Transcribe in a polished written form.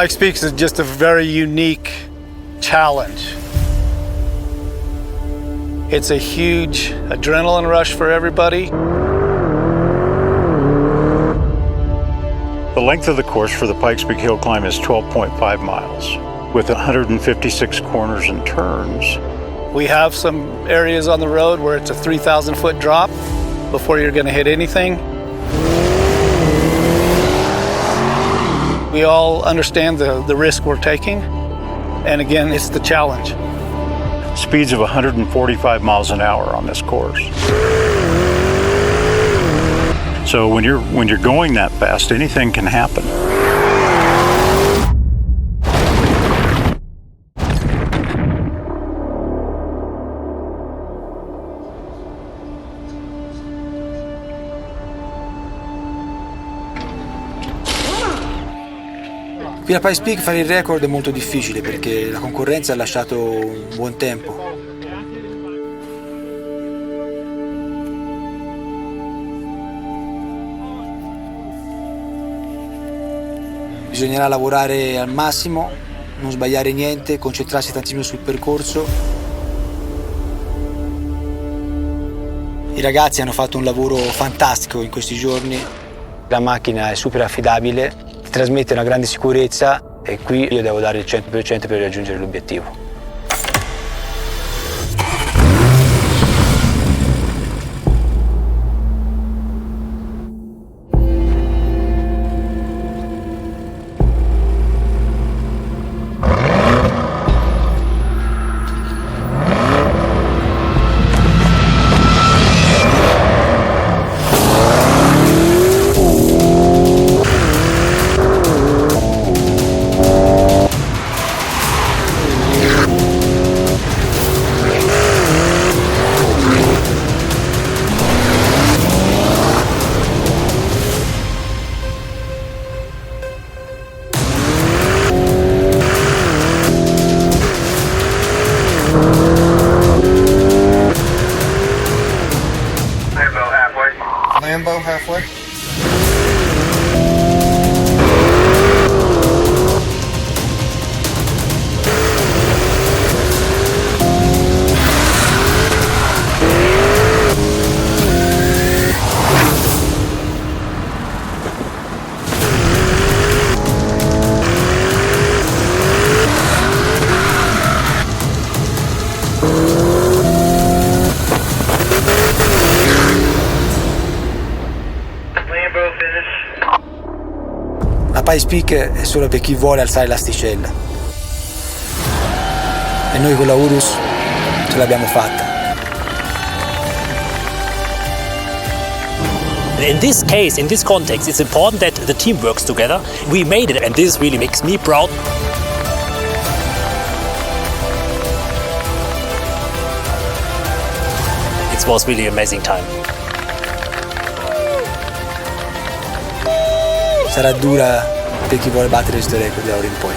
Pikes Peak is just a very unique challenge. It's a huge adrenaline rush for everybody. The length of the course for the Pikes Peak hill climb is 12.5 miles, with 156 corners and turns. We have some areas on the road where it's a 3,000-foot drop before you're going to hit anything. We all understand the risk we're taking, and again, it's the challenge. Speeds of 145 miles an hour on this course. So when you're going that fast, anything can happen. Qui a Pikes Peak fare il record è molto difficile perché la concorrenza ha lasciato un buon tempo. Bisognerà lavorare al massimo, non sbagliare niente, concentrarsi tantissimo sul percorso. I ragazzi hanno fatto un lavoro fantastico in questi giorni. La macchina è super affidabile, ti trasmette una grande sicurezza e qui io devo dare il 100% per raggiungere l'obiettivo. Lambo halfway. La Pikes Peak è solo per chi vuole alzare l'asticella. E noi con la Urus ce l'abbiamo fatta. In this case, in this context, it's important that the team works together. We made it, and this really makes me proud. It was really an amazing time. Sarà dura per chi vuole battere questo record da ora in poi.